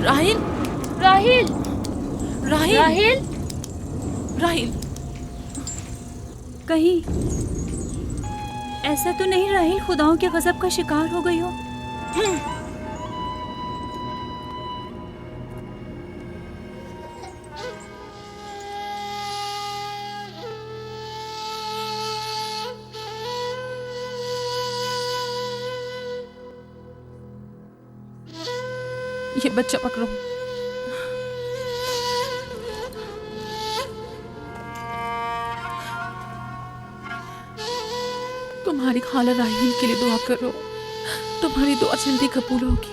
राहिल, राहिल, राहिल, राहिल, राहिल। कहीं ऐसा तो नहीं राहिल खुदाओं के गजब का शिकार हो गई हो? ये बच्चा पकड़ो। तुम्हारी खाला राहिल के लिए दुआ करो, तुम्हारी दुआ जल्दी कबूल होगी।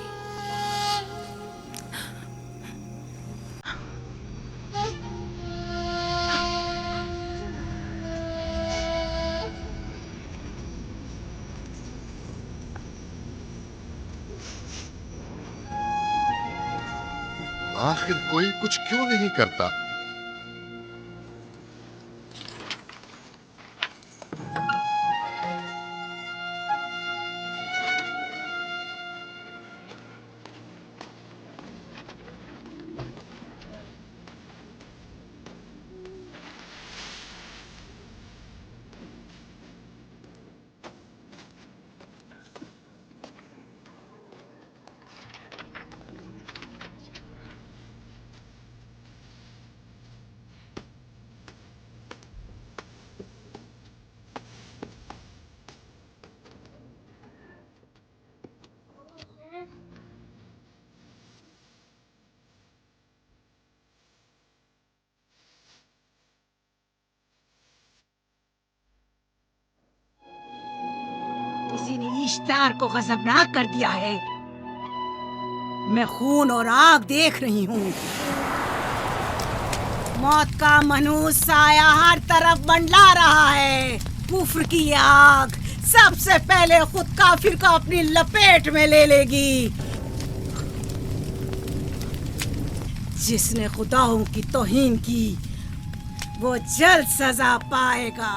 आखिर कोई कुछ क्यों नहीं करता? किसी ने इश्तार को गजबनाक कर दिया है। मैं खून और आग देख रही हूँ। मौत का मनहूस साया हर तरफ मंडला रहा है। कुफ्र की आग सबसे पहले खुद काफिर को अपनी लपेट में ले लेगी। जिसने खुदाओं की तौहीन की वो जल्द सजा पाएगा।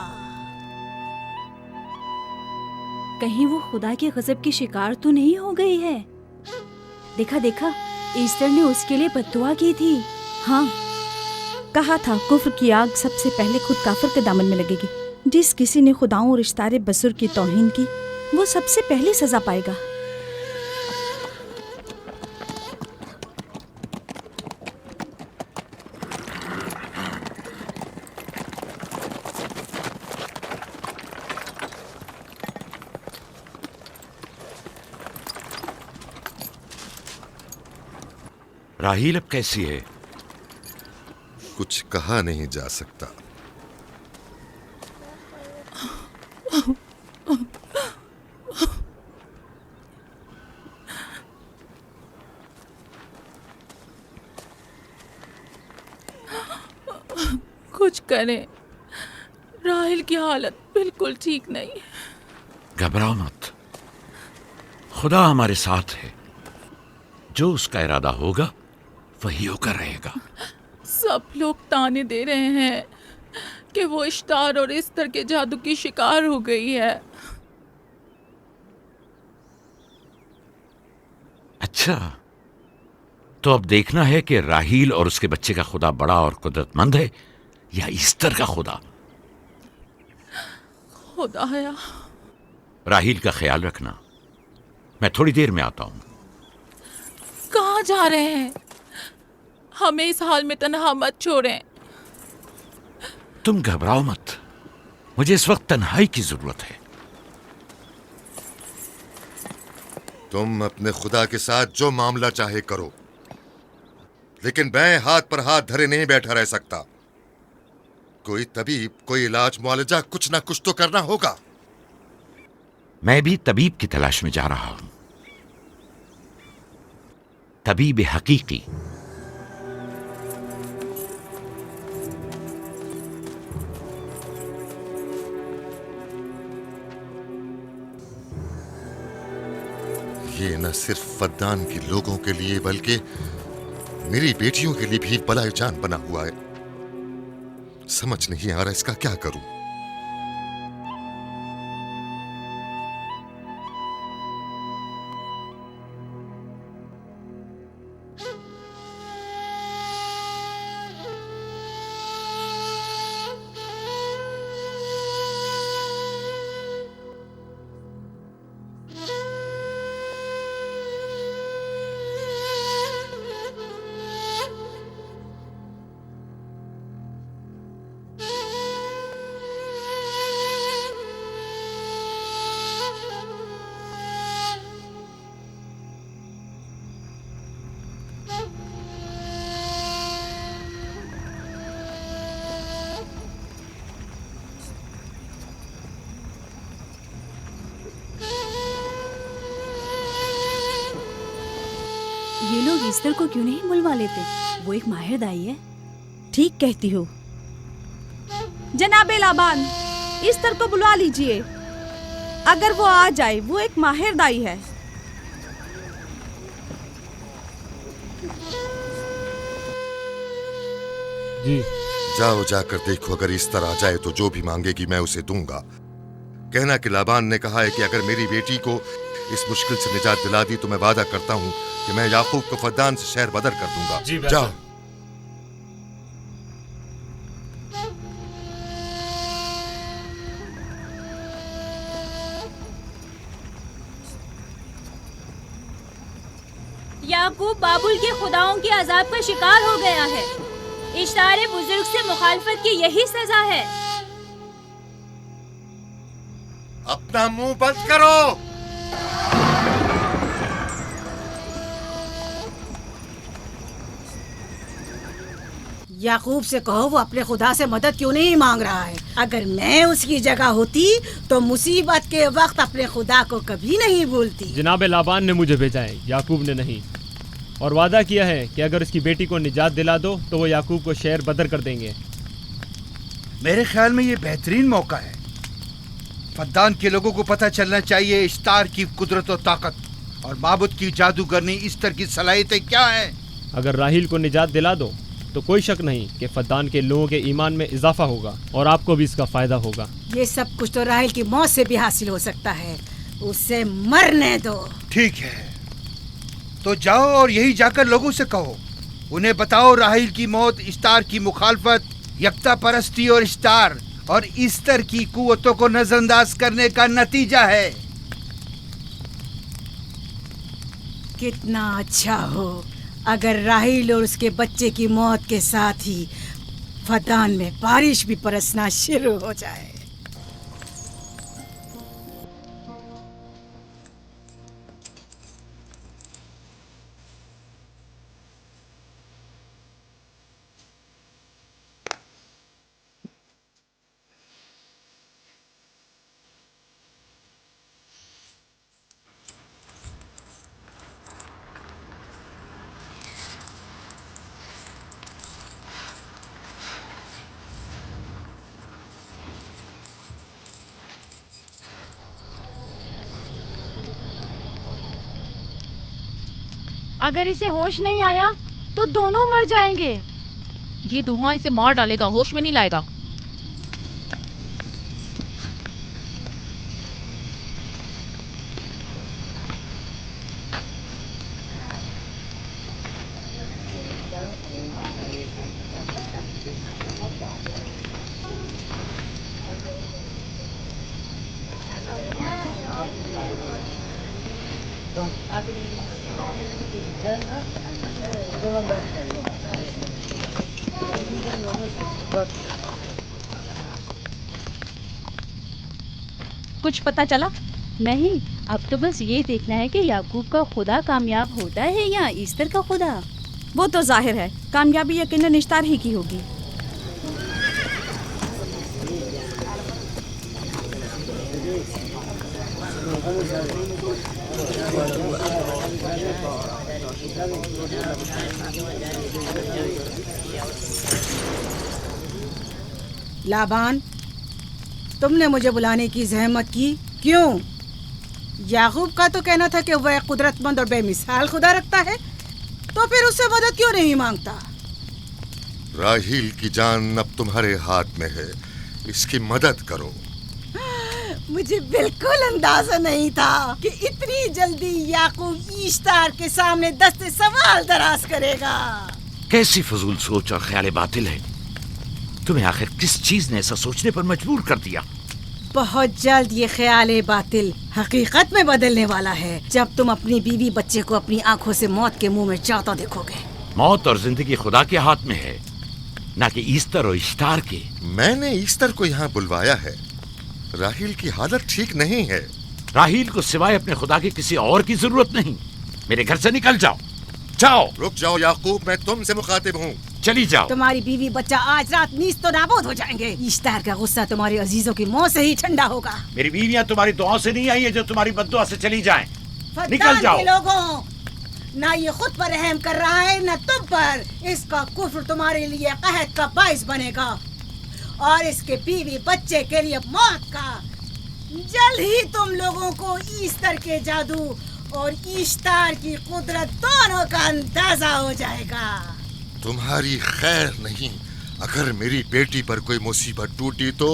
कहीं वो खुदा के गजब की शिकार तो नहीं हो गई है? देखा देखा, ईस्टर ने उसके लिए बद्दुआ की थी। हाँ, कहा था कुफ्र की आग सबसे पहले खुद काफिर के दामन में लगेगी। जिस किसी ने खुदाओं और इश्तारे बसुर की तौहीन की वो सबसे पहले सजा पाएगा। राहील अब कैसी है? कुछ कहा नहीं जा सकता। कुछ करें, राहिल की हालत बिल्कुल ठीक नहीं। घबराओ मत, खुदा हमारे साथ है। जो उसका इरादा होगा वही होकर रहेगा। सब लोग ताने दे रहे हैं कि वो इश्तार और इस्तर के जादू की शिकार हो गई है। अच्छा, तो अब देखना है कि राहील और उसके बच्चे का खुदा बड़ा और कुदरतमंद है या ईस्टर का खुदा। खुदाया, राहील का ख्याल रखना। मैं थोड़ी देर में आता हूं। कहाँ जा रहे हैं? हमें इस हाल में तन्हा मत छोड़ें। तुम घबराओ मत, मुझे इस वक्त तन्हाई की जरूरत है। तुम अपने खुदा के साथ जो मामला चाहे करो, लेकिन मैं हाथ पर हाथ धरे नहीं बैठा रह सकता। कोई तबीब, कोई इलाज मुआलजा, कुछ ना कुछ तो करना होगा। मैं भी तबीब की तलाश में जा रहा हूं। तबीब हकीकी। ये न सिर्फ फद्दान के लोगों के लिए बल्कि मेरी बेटियों के लिए भी बलाए जान बना हुआ है। समझ नहीं आ रहा इसका क्या करूं। ये लोग ईस्टर को क्यों नहीं बुलवा लेते? वो एक माहिर दाई है। ठीक कहती हो। जनाबे लाबान, ईस्टर को बुलवा लीजिए। अगर वो आ जाए, वो एक माहिर दाई है। जी। जाओ जाकर देखो, अगर इस तरह आ जाए तो जो भी मांगेगी मैं उसे दूंगा। कहना कि लाबान ने कहा है कि अगर मेरी बेटी को इस मुश्किल से निजात दिला दी तो मैं वादा करता हूँ कि मैं याकूब को फद्दान से शहर बदर कर दूंगा। जाओ। याकूब बाबुल के खुदाओं के अजाब का शिकार हो गया है। इश्तारे बुजुर्ग से मुखालफत की यही सजा है। अपना मुंह बंद करो। याकूब से कहो वो अपने खुदा से मदद क्यों नहीं मांग रहा है। अगर मैं उसकी जगह होती तो मुसीबत के वक्त अपने खुदा को कभी नहीं भूलती। जनाब लाबान ने मुझे भेजा है, याकूब ने नहीं। और वादा किया है कि अगर उसकी बेटी को निजात दिला दो तो वो याकूब को शहर बदर कर देंगे। मेरे ख्याल में ये बेहतरीन मौका है। फद्दान के लोगों को पता चलना चाहिए इश्तार की कुदरत और ताकत और माबुद की जादूगरनी ईस्टर की सलाहियतें क्या हैं। अगर राहील को निजात दिला दो तो कोई शक नहीं कि फद्दान के लोगों के ईमान में इजाफा होगा और आपको भी इसका फायदा होगा। ये सब कुछ तो राहील की मौत से भी हासिल हो सकता है। उसे मरने दो। ठीक है, तो जाओ और यही जाकर लोगों से कहो, उन्हें बताओ राहील की मौत इश्तार की मुखालफत, यकता परस्ती और इश्तार और ईस्टर की कुव्वतों को नजरअंदाज करने का नतीजा है। कितना अच्छा हो अगर राहील और उसके बच्चे की मौत के साथ ही फद्दान में बारिश भी बरसना शुरू हो जाए। अगर इसे होश नहीं आया तो दोनों मर जाएंगे। ये धुआं इसे मार डालेगा, होश में नहीं लाएगा। कुछ पता चला? नहीं, अब तो बस ये देखना है कि याकूब का खुदा कामयाब होता है या ईस्टर का खुदा। वो तो जाहिर है कामयाबी यकीनन इश्तार ही की होगी। लाबान, तुमने मुझे बुलाने की जहमत की क्यों? याकूब का तो कहना था कि वह कुदरतमंद और बेमिसाल खुदा रखता है, तो फिर उससे मदद क्यों नहीं मांगता? राहील की जान अब तुम्हारे हाथ में है, इसकी मदद करो। मुझे बिल्कुल अंदाजा नहीं था कि इतनी जल्दी याकूब ईस्तार के सामने दस्ते सवाल दराज करेगा। कैसी फजूल सोच और ख्याल बातिल है। तुम्हें आखिर किस चीज ने ऐसा सोचने पर मजबूर कर दिया? बहुत जल्द ये ख्याल बातिल हकीकत में बदलने वाला है, जब तुम अपनी बीवी बच्चे को अपनी आंखों से मौत के मुंह में जाता देखोगे। मौत और जिंदगी खुदा के हाथ में है, ना कि ईस्टर और इश्तार के। मैंने ईस्टर को यहाँ बुलवाया है। राहील की हालत ठीक नहीं है। राहील को सिवाय अपने खुदा के किसी और की जरूरत नहीं। मेरे घर से निकल जाओ। जाओ। रुक जाओ याकूब, मैं तुमसे मुखातिब हूँ। चली जाओ। तुम्हारी बीवी बच्चा आज रात नीस तो नाबूद हो जाएंगे। ईस्तार का गुस्सा तुम्हारे अजीजों की मौत से ही ठंडा होगा। मेरी बीवियां तुम्हारी दुआओं से नहीं आई है जो तुम्हारी बद्दुआ से चली जाएं। निकल जाओ। लोगों, ना ये खुद पर रहम कर रहा है न तुम पर। इसका कुफ्र तुम्हारे लिए कहत का बाइस बनेगा और इसके बीवी बच्चे के लिए मौत का। जल्द ही तुम लोगों को ईस्टर के जादू और ईस्टर की कुदरत दोनों का अंदाजा हो जाएगा। तुम्हारी खैर नहीं, अगर मेरी बेटी पर कोई मुसीबत टूटी तो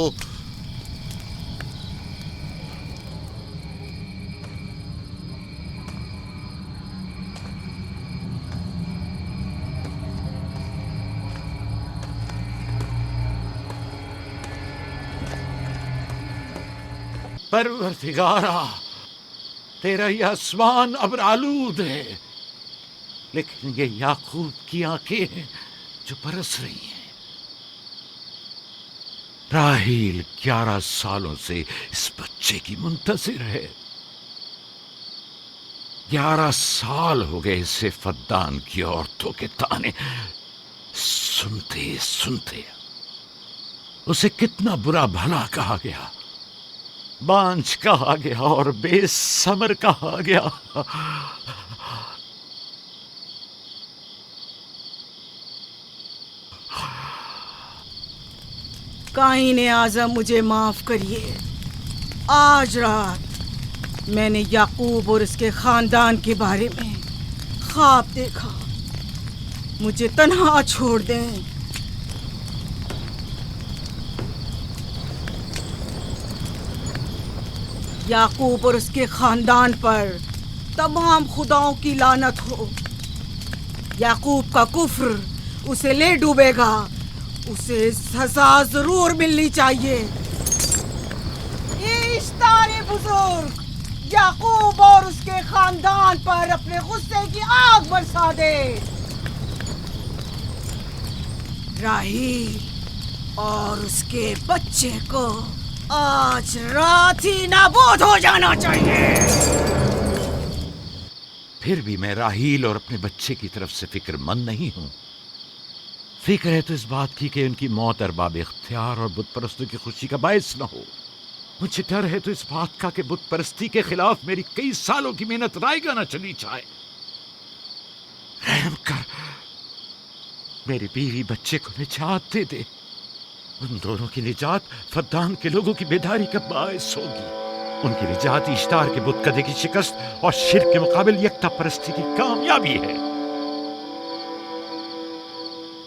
परवरदिगारा, तेरा ये आसमान अब आलूद है, लेकिन ये याकूब की आंखें हैं जो बरस रही हैं। राहील 11 सालों से इस बच्चे की मुंतजिर है। 11 साल हो गए इसे फद्दान की औरतों के ताने सुनते सुनते। उसे कितना बुरा भला कहा गया, बांझ कहा गया और बेसमर कहा गया। काईन आज़म मुझे माफ करिए। आज रात मैंने याकूब और उसके खानदान के बारे में ख्वाब देखा। मुझे तन्हा छोड़ दें। याकूब और उसके खानदान पर तमाम खुदाओं की लानत हो। याकूब का कुफ्र उसे ले डूबेगा। उसे सजा जरूर मिलनी चाहिए। इश्तारे बुजुर्ग, याकूब और उसके खानदान पर अपने गुस्से की आग बरसा दे। राहील और उसके बच्चे को आज रात ही नाबूद हो जाना चाहिए। फिर भी मैं राहील और अपने बच्चे की तरफ से फिक्रमंद नहीं हूं। फिक्र है तो इस बात की कि उनकी मौत अरबाब इख्तियार और बुत परस्तों की खुशी का बायस न हो। मुझे डर है तो इस बात का कि बुत परस्ती के खिलाफ मेरी कई सालों की मेहनत रायगा न चली जाए। रहम कर, मेरी बीवी बच्चे को निजात दे दे। उन दोनों की निजात फद्दान के लोगों की बेदारी का बायस होगी। उनकी निजात इश्तार के बुत कदे की शिकस्त और शिर्क के मुकाबिल यकता परस्ती की कामयाबी है।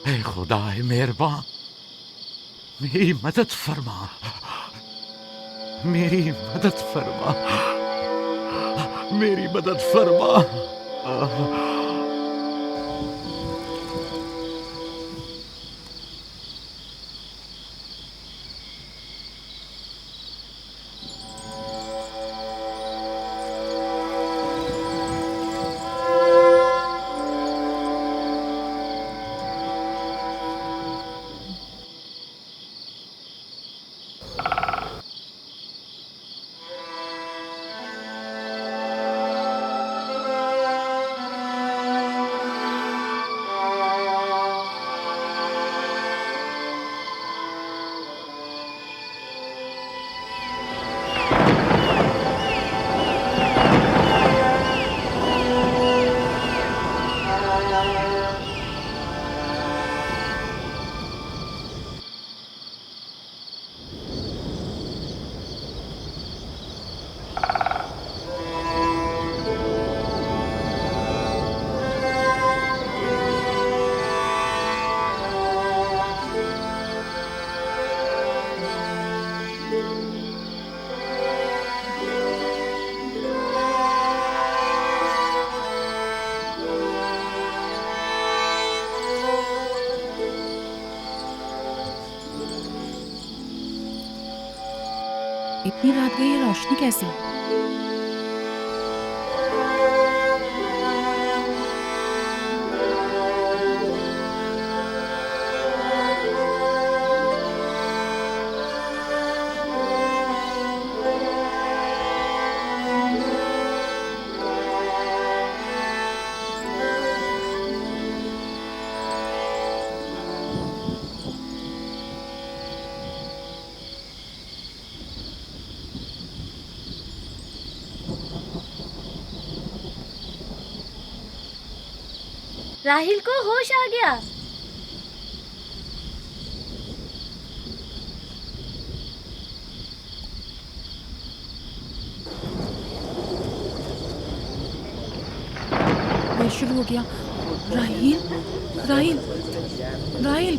ऐ खुदा मेहरबान, मेरी मदद फरमा, मेरी मदद फरमा, मेरी मदद फरमा। इतनी रात गई, ये रोशनी कैसी? राहिल को होश आ गया। ये शुरू हो गया। राहिल, राहिल, राहिल।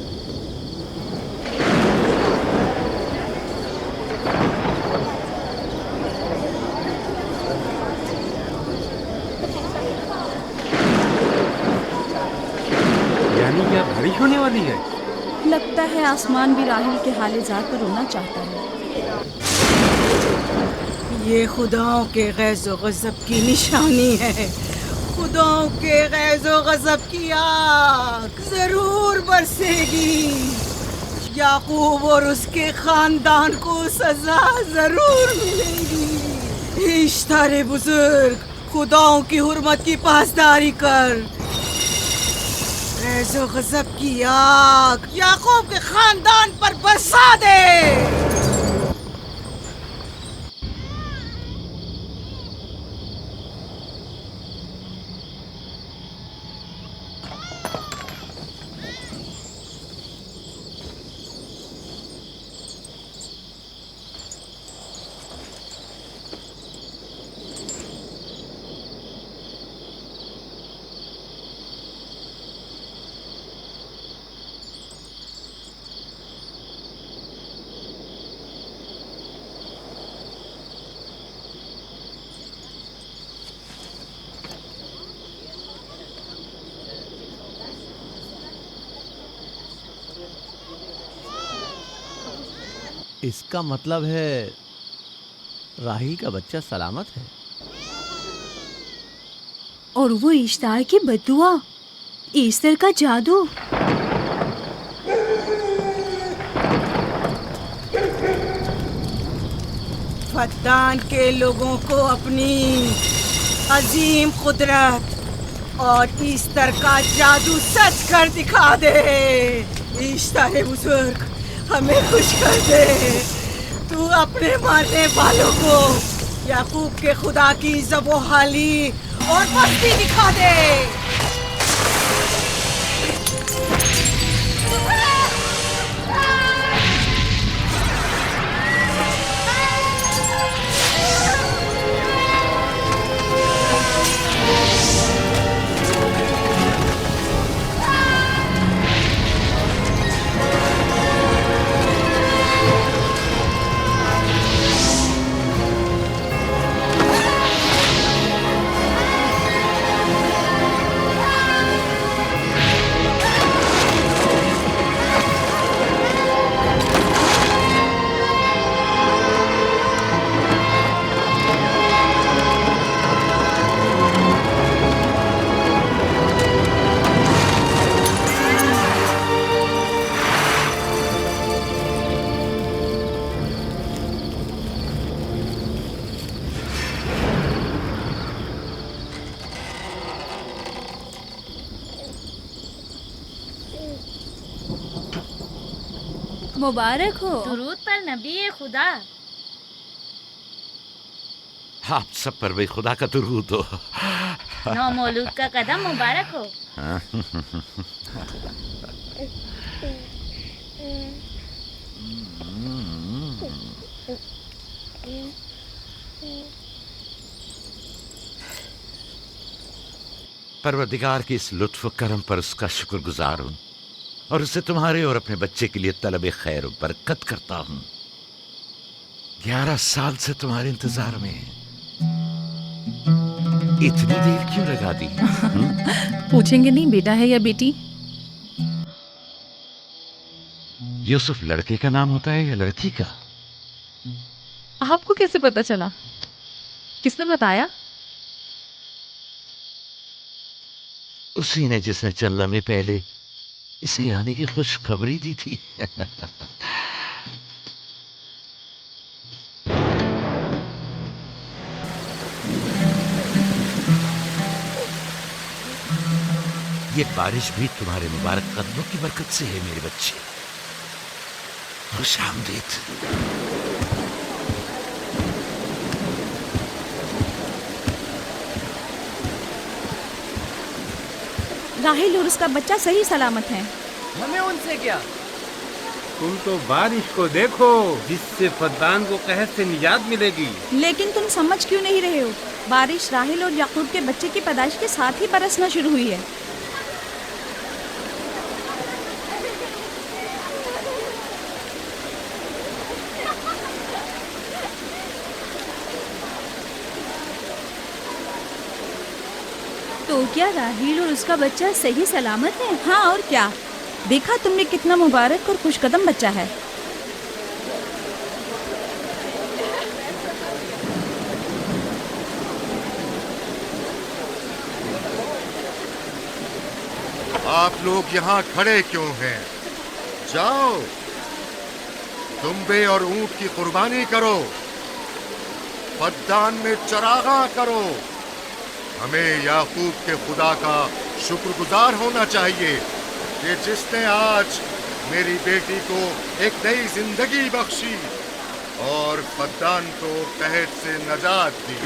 यानी क्या बारिश होने वाली है? लगता है आसमान भी राहिल के हाले जार पर रोना चाहता है। ये खुदाओं के गैज़ो गज़ब की निशानी है। खुदाओं के गैज़ो गज़ब की आग जरूर बरसेगी। याकूब और उसके खानदान को सजा जरूर मिलेगी। इश्तारे बुजुर्ग, खुदाओं की हुर्मत की पासदारी कर। गैज़ो गज़ब की आग याकूब के खानदान पर बरसा दे। इसका मतलब है राहिल का बच्चा सलामत है। और वो इश्तार की बदुआ, ईस्टर का जादू। फद्दान के लोगों को अपनी अजीम कुदरत और ईस्टर का जादू सच कर दिखा दे। ईस्टर बुजुर्ग, हमें खुश कर दे। तू अपने मारने वालों को याकूब के खुदा की ज़बोहाली और मस्ती दिखा दे। मुबारक हो। दुरूद पर नबी खुदा। आप सब पर भी खुदा का दुरूद हो। नौ मौलूद का कदम मुबारक हो। परवरदिगार की इस लुत्फ करम पर उसका शुक्रगुजार हूँ और उसे तुम्हारे और अपने बच्चे के लिए तलब खैर बरकत करता हूँ। 11 साल से तुम्हारे इंतजार में इतनी देर क्यों लगा दी? पूछेंगे नहीं बेटा है या बेटी? यूसुफ लड़के का नाम होता है या लड़की का? आपको कैसे पता चला? किसने बताया? उसी ने जिसने चंद लम्हे पहले इसे आने की खुशखबरी दी थी। ये बारिश भी तुम्हारे मुबारक कदमों की बरकत से है मेरे बच्चे। खुश आमदीद। राहिल और उसका बच्चा सही सलामत हैं। हमें उनसे क्या? तुम तो बारिश को देखो, जिससे फद्दान को कहर से निजात मिलेगी। लेकिन तुम समझ क्यों नहीं रहे हो? बारिश राहिल और याकूब के बच्चे की पैदाइश के साथ ही बरसना शुरू हुई है। तो क्या राहिल और उसका बच्चा सही सलामत है? हाँ और क्या, देखा तुमने कितना मुबारक और खुशकदम बच्चा है। आप लोग यहाँ खड़े क्यों हैं? जाओ, दुम्बे और ऊंट की कुर्बानी करो, फद्दान में चरागा करो। हमें याकूब के खुदा का शुक्रगुजार होना चाहिए कि जिसने आज मेरी बेटी को एक नई जिंदगी बख्शी और फद्दान को कहर से नजात दी।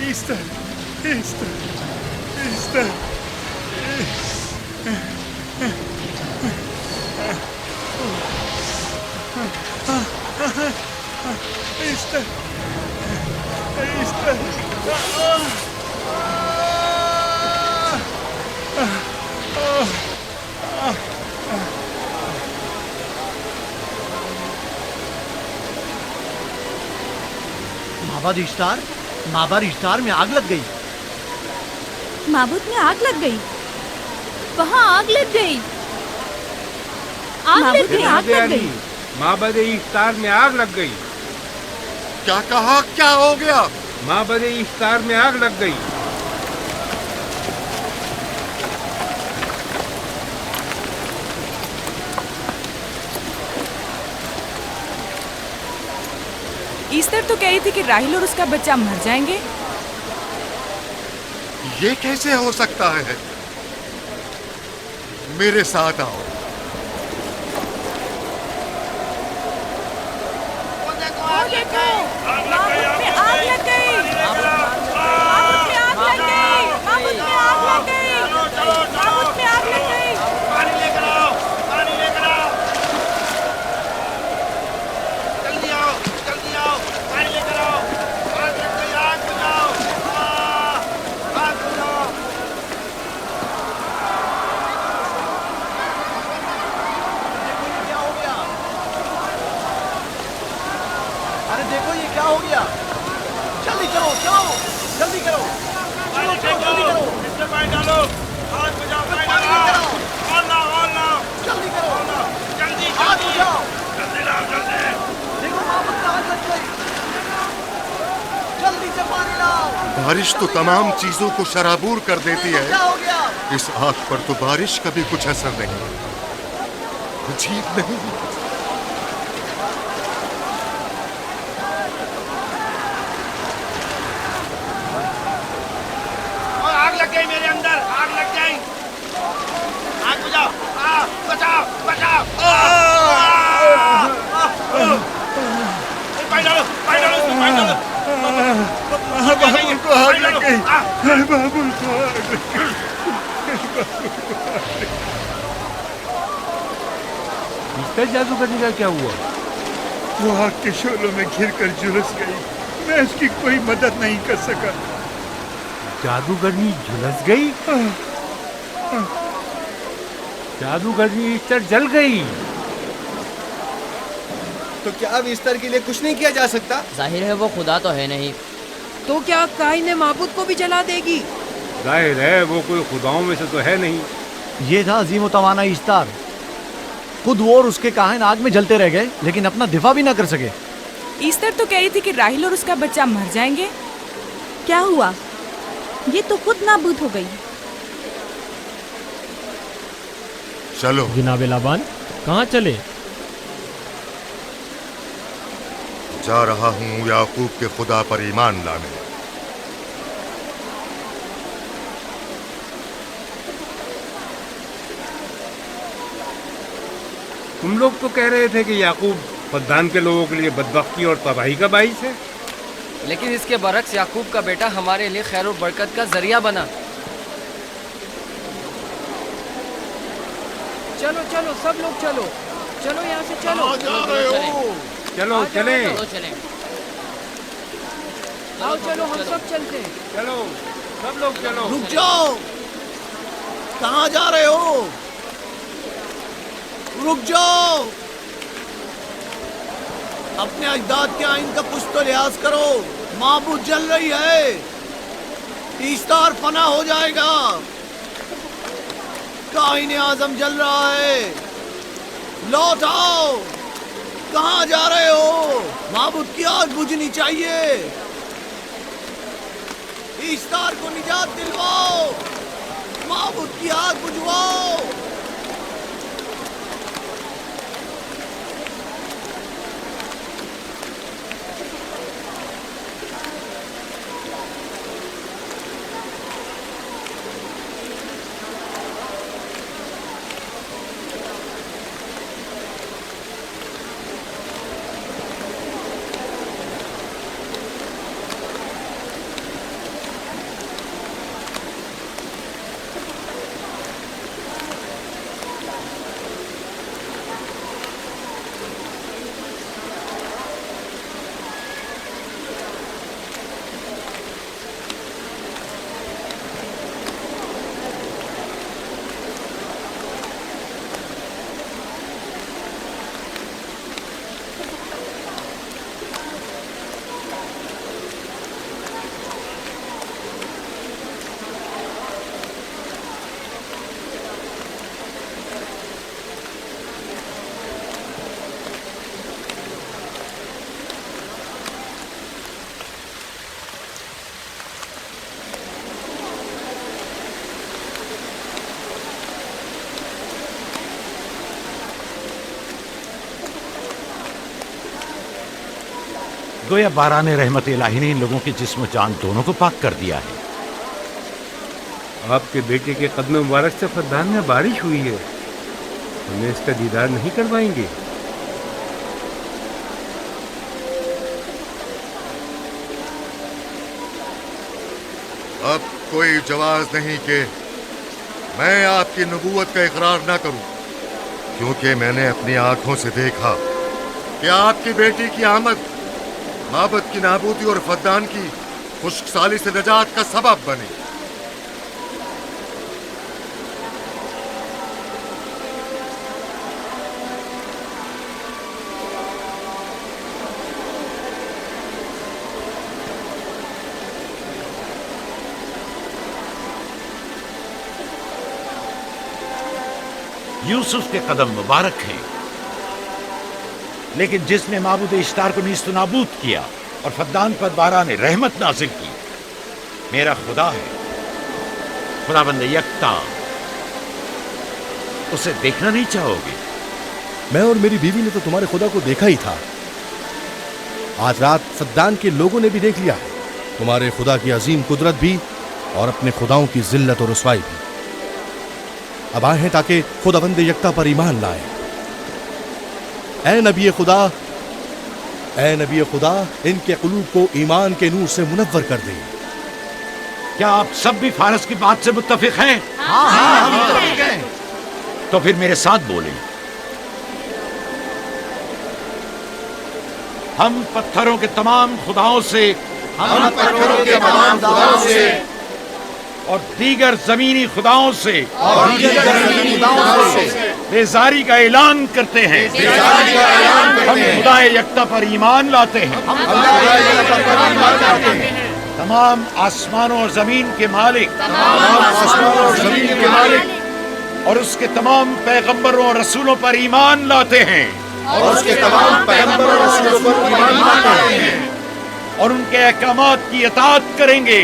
ईस्टर, ईस्टर, ईस्टर। ईस्टर, ईस्टर। माबाद इश्तार, माबाद इश्तार में आग लग गई। माबूद में आग लग गई? वहाँ आग लग गई। माबूद में आग लग गई। माबद इफ्तार में आग लग गई। क्या कहा? क्या हो गया? माबद इफ्तार में आग लग गई। ईस्टर तो कह रही थी कि राहिल और उसका बच्चा मर जाएंगे। ये कैसे हो सकता है? मेरे साथ आओ। देखो ये क्या हो गया। जल्दी करो, चलो जल्दी करो, चलो जल्दी करो, इसमें पानी डालो, आग बुझाओ, पानी डालो, और लाओ, जल्दी करो, जल्दी आग बुझाओ, जल्दी लाओ, जल्दी। देखो माबूद में आग लग गई, जल्दी से पानी लाओ। बारिश तो तमाम चीजों को शराबूर कर देती है। क्या हो गया? इस आग पर तो बारिश का भी कुछ असर नहीं। अजीब नहीं? मेरे अंदर आग लग गई। आग बुझाओ, बचाओ, बचाओ। पानी डालो, पानी डालो, पानी डालो। बाबू को आग लग गई। बाबू को आग लग गई। ईस्टर जादूगरनी का क्या हुआ? वो आग के शोलों में घिरकर झुलस गई। मैं उसकी कोई मदद नहीं कर सका। जादूगरनी झुलस गई? जादूगरनी ईस्टर जल गई। तो क्या अब ईस्टर के लिए कुछ नहीं किया जा सकता? जाहिर है वो खुदा तो है नहीं। तो क्या काइन माबूद को भी जला देगी? जाहिर है वो कोई खुदाओं में से तो है नहीं। ये था अजीम व तवाना ईस्टर। खुद वो और उसके काहिन आग में जलते रह गए, लेकिन अपना दिफा भी ना कर सके। ईस्टर तो कह रही थी कि राहिल और उसका बच्चा मर जाएंगे। क्या हुआ? ये तो खुद नाबूद हो गई। चलो जनाब लाबान, कहाँ चले? जा रहा हूँ याकूब के खुदा पर ईमान लाने। तुम लोग तो कह रहे थे कि याकूब फद्दान के लोगों के लिए बदबख्ती और तबाही का बाइस है, लेकिन इसके बरक्स याकूब का बेटा हमारे लिए खैर और बरकत का जरिया बना। चलो चलो सब लोग चलो, चलो यहाँ से चलो। चलो चले, आओ चलो हम सब चलते हैं। चलो सब लोग चलो। रुक जाओ, कहाँ जा रहे हो? रुक जाओ, अपने अजदाद के आइन का कुछ तो लिहाज करो। माबूद जल रही है, ईस्तार फना हो जाएगा। काइन आजम जल रहा है, लौट आओ। कहाँ जा रहे हो? माबूद की आग बुझनी चाहिए। ईस्तार को निजात दिलवाओ, माबूद की आग बुझवाओ। गोया बाराने रहमत इलाही ने इन लोगों के जिस्म जान दोनों को पाक कर दिया है। आपके बेटे के कदम मुबारक से फद्दान में बारिश हुई है, हमें इसका दीदार नहीं करवाएंगे? अब कोई जवाज नहीं कि मैं आपकी नबूवत का इकरार ना करूं, क्योंकि मैंने अपनी आंखों से देखा कि आपकी बेटी की आमद माबद की नाबूदी और फद्दान की खुश्कसाली से निजात का सबब बनी। यूसुफ के कदम मुबारक हैं, लेकिन जिसने माबूद इश्तार को नीस्त नाबूद किया और फद्दान पर बारा ने रहमत नाजिल की, मेरा खुदा है, खुदाबंद यकता। उसे देखना नहीं चाहोगे? मैं और मेरी बीवी ने तो तुम्हारे खुदा को देखा ही था। आज रात फद्दान के लोगों ने भी देख लिया है तुम्हारे खुदा की अजीम कुदरत भी और अपने खुदाओं की जिल्लत और रुसवाई भी। अब आए हैं ताकि खुदाबंद यकता पर ईमान लाए। ऐ नबी खुदा, इनके कुलूब को ईमान के नूर से मुनव्वर कर दे। क्या आप सब भी फारस की बात से मुत्तफिक हैं? हाँ, हम मुत्तफिक हैं। तो फिर मेरे साथ बोलें। हम पत्थरों के तमाम खुदाओं से और दीगर जमीनी खुदाओं से बेजारी का ऐलान करते हैं। हम खुदा यकता पर ईमान लाते हैं। तमाम आसमानों और जमीन के मालिक और उसके तमाम पैगंबरों और रसूलों पर ईमान लाते हैं और उनके अहकामात की इताअत करेंगे।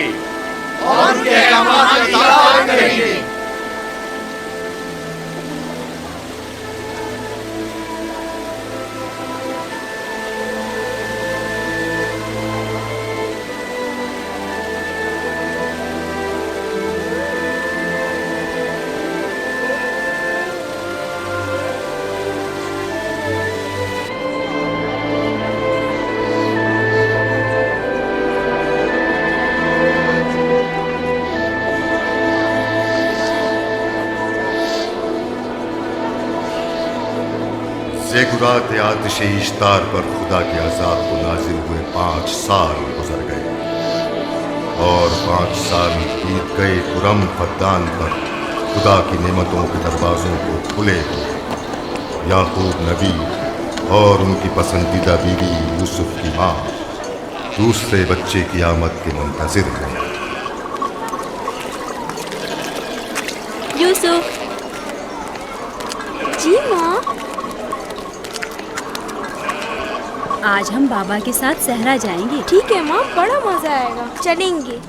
ज़ेगुरात आतिश इश्तार पर खुदा के अज़ाब को नाजिल हुए 5 साल गुजर गए और 5 साल बीत गए कुरम फद्दान पर खुदा की नेमतों के दरवाज़ों को खुले याकूब नबी और उनकी पसंदीदा बीवी यूसुफ की माँ दूसरे बच्चे की आमद के मुंतज़िर हैं। यूसुफ। जी माँ। आज हम बाबा के साथ सहरा जाएंगे। ठीक है माँ, बड़ा मजा आएगा, चलेंगे।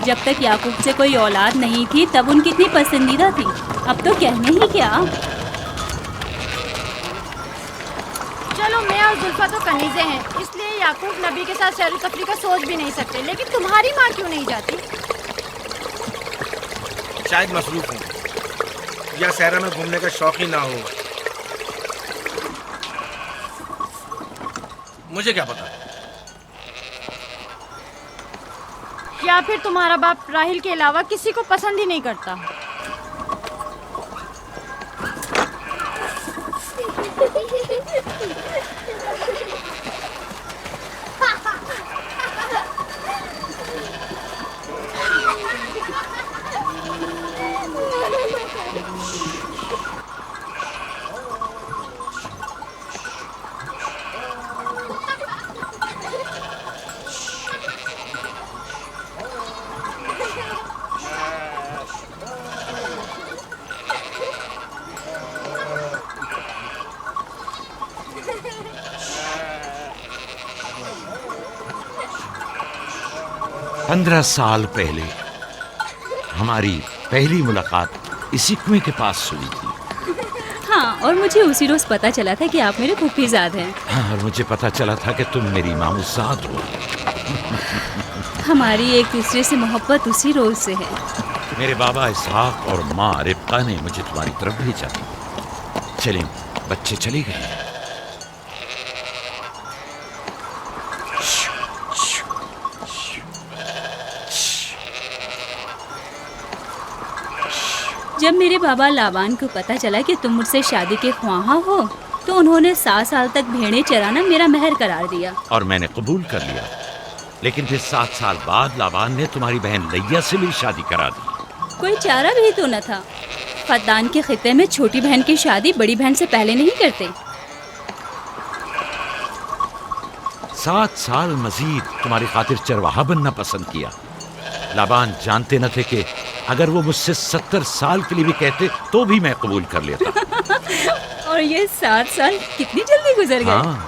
जब तक याकूब से कोई औलाद नहीं थी तब उनकी इतनी पसंदीदा थी, अब तो कहने ही क्या। चलो मैं और जुल्फा तो कनीज़े हैं, इसलिए याकूब नबी के साथ सैर तफरी का सोच भी नहीं सकते, लेकिन तुम्हारी माँ क्यों नहीं जाती? शायद मसरूफ हूँ या सहरा में घूमने का शौक ही ना हो, मुझे क्या पता। या फिर तुम्हारा बाप राहिल के अलावा किसी को पसंद ही नहीं करता। पंद्रह साल पहले हमारी पहली मुलाकात इसी कुएं के पास हुई थी। हाँ, और मुझे उसी रोज पता चला था कि आप मेरे फूफीजाद हैं। हाँ, और मुझे पता चला था कि तुम मेरी मामूजाद हो। हमारी एक दूसरे से मोहब्बत उसी रोज से है। मेरे बाबा इसहाक और माँ रिब्का ने मुझे तुम्हारी तरफ भेजा। चलें, बच्चे चले गए। जब मेरे बाबा लाबान को पता चला कि तुम मुझसे शादी के ख्वाहा हो, तो उन्होंने 7 साल तक भेड़ें चराना मेरा महर करार दिया। और मैंने कबूल कर लिया। लेकिन फिर 7 साल बाद लाबान ने तुम्हारी बहन लैया से मेरी शादी करा दी। कोई चारा भी तो न था। फद्दान के खित्ते में छोटी बहन की शादी बड़ी बहन से पहले नहीं करते। 7 साल मजीद तुम्हारी खातिर चरवाहा बनना पसंद किया। लाबान जानते न थे कि अगर वो मुझसे 70 साल के लिए भी कहते तो भी मैं कबूल कर लेता। और ये 7 साल कितनी जल्दी गुजर गए। हाँ,